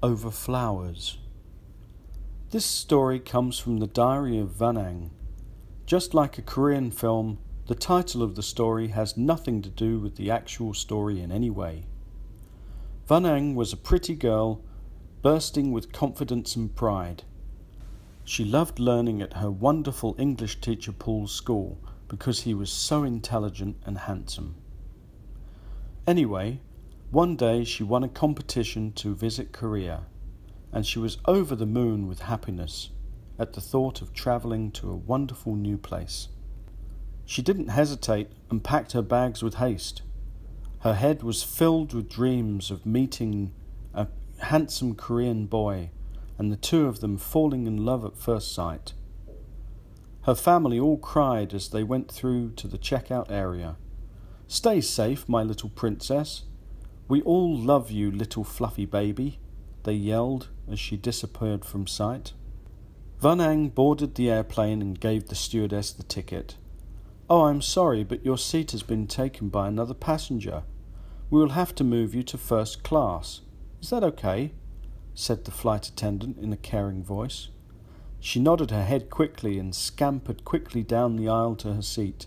over flowers. This story comes from the diary of Vanang. Just like a Korean film, the title of the story has nothing to do with the actual story in any way. Vanang was a pretty girl, bursting with confidence and pride. She loved learning at her wonderful English teacher Paul's school because he was so intelligent and handsome. Anyway, one day she won a competition to visit Korea, and she was over the moon with happiness at the thought of travelling to a wonderful new place. She didn't hesitate and packed her bags with haste. Her head was filled with dreams of meeting a handsome Korean boy and the two of them falling in love at first sight. Her family all cried as they went through to the checkout area. "Stay safe, my little princess. We all love you, little fluffy baby," they yelled as she disappeared from sight. Vanang boarded the airplane and gave the stewardess the ticket. "Oh, I'm sorry, but your seat has been taken by another passenger. We will have to move you to first class. Is that okay?" said the flight attendant in a caring voice. She nodded her head quickly and scampered quickly down the aisle to her seat.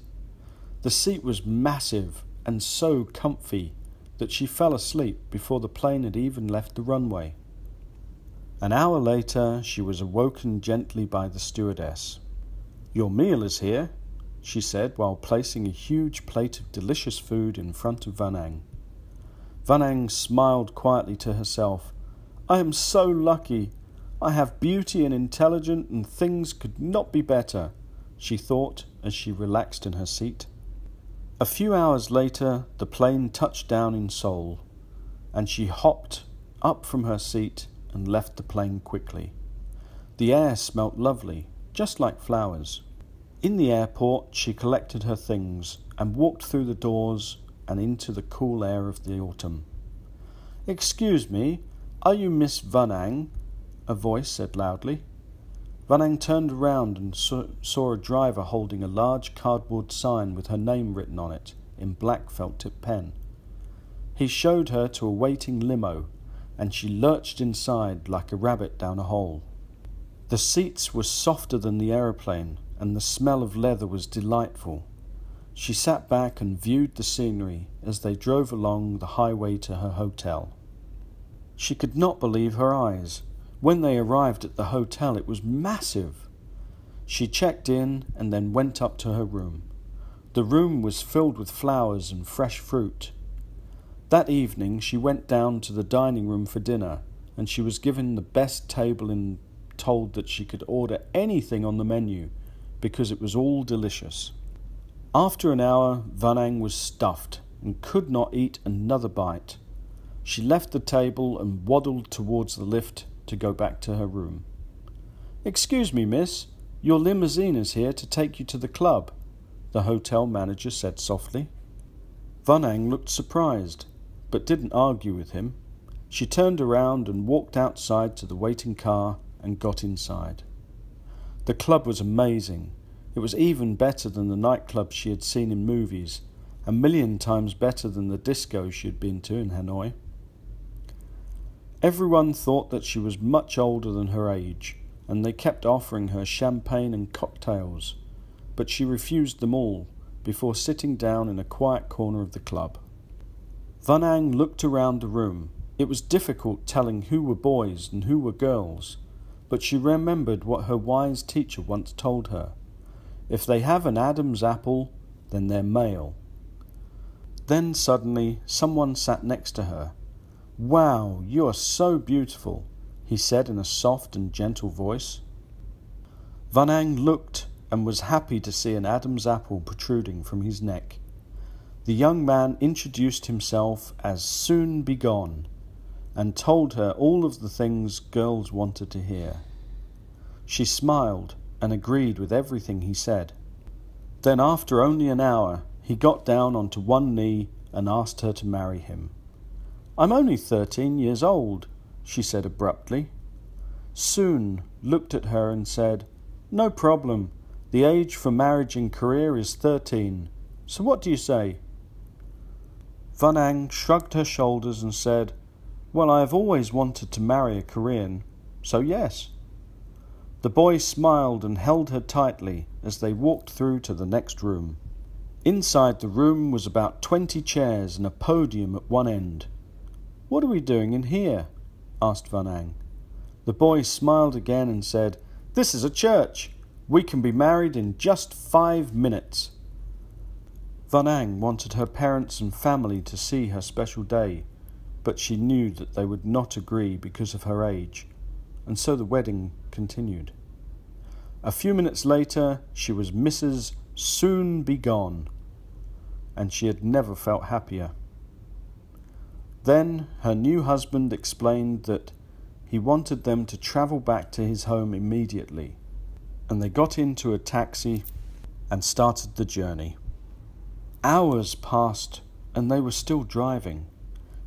The seat was massive and so comfy that she fell asleep before the plane had even left the runway. An hour later, she was awoken gently by the stewardess. "Your meal is here," she said while placing a huge plate of delicious food in front of Vanang. Vanang smiled quietly to herself. "I am so lucky. I have beauty and intelligence and things could not be better," she thought as she relaxed in her seat. A few hours later, the plane touched down in Seoul, and she hopped up from her seat and left the plane quickly. The air smelt lovely, just like flowers. In the airport, she collected her things and walked through the doors and into the cool air of the autumn. "Excuse me, are you Miss Vanang?" a voice said loudly. Vanang turned around and saw a driver holding a large cardboard sign with her name written on it in black felt-tip pen. He showed her to a waiting limo, and she lurched inside like a rabbit down a hole. The seats were softer than the aeroplane, and the smell of leather was delightful. She sat back and viewed the scenery as they drove along the highway to her hotel. She could not believe her eyes. When they arrived at the hotel, it was massive. She checked in and then went up to her room. The room was filled with flowers and fresh fruit. That evening she went down to the dining room for dinner, and she was given the best table and told that she could order anything on the menu because it was all delicious. After an hour, Vanang was stuffed and could not eat another bite. She left the table and waddled towards the lift to go back to her room. "Excuse me, miss, your limousine is here to take you to the club," the hotel manager said softly. Vanang looked surprised, but didn't argue with him. She turned around and walked outside to the waiting car and got inside. The club was amazing. It was even better than the nightclubs she had seen in movies, 1,000,000 times better than the disco she had been to in Hanoi. Everyone thought that she was much older than her age, and they kept offering her champagne and cocktails, but she refused them all before sitting down in a quiet corner of the club. Vanang looked around the room. It was difficult telling who were boys and who were girls, but she remembered what her wise teacher once told her. If they have an Adam's apple, then they're male. Then suddenly someone sat next to her. "Wow, you are so beautiful," he said in a soft and gentle voice. Vanang looked and was happy to see an Adam's apple protruding from his neck. The young man introduced himself as Soon Be Gone and told her all of the things girls wanted to hear. She smiled and agreed with everything he said. Then after only an hour, he got down onto one knee and asked her to marry him. "I'm only 13 years old," she said abruptly. Soon looked at her and said, "No problem. The age for marriage in Korea is 13. So what do you say?" Vanang shrugged her shoulders and said, Well, I have always wanted to marry a Korean, so yes. The boy smiled and held her tightly as they walked through to the next room. Inside the room was about 20 chairs and a podium at one end. "What are we doing in here?" asked Vanang. The boy smiled again and said, "This is a church. We can be married in just 5 minutes." Vanang wanted her parents and family to see her special day, but she knew that they would not agree because of her age, and so the wedding continued. A few minutes later, she was Mrs. Soon Be Gone, and she had never felt happier. Then her new husband explained that he wanted them to travel back to his home immediately, and they got into a taxi and started the journey. Hours passed, and they were still driving.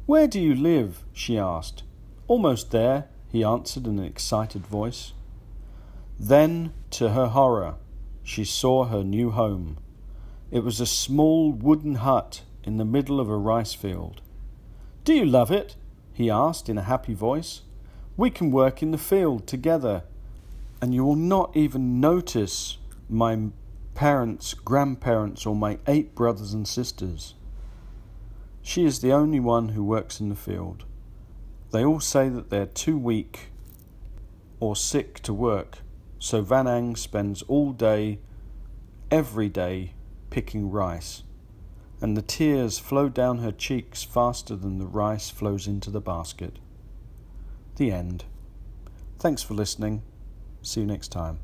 "Where do you live?" she asked. "Almost there," he answered in an excited voice. Then, to her horror, she saw her new home. It was a small wooden hut in the middle of a rice field. "Do you love it?" he asked in a happy voice. "We can work in the field together, and you will not even notice my parents, grandparents, or my 8 brothers and sisters." She is the only one who works in the field. They all say that they're too weak or sick to work, so Vanang spends all day, every day, picking rice, and the tears flow down her cheeks faster than the rice flows into the basket. The end. Thanks for listening. See you next time.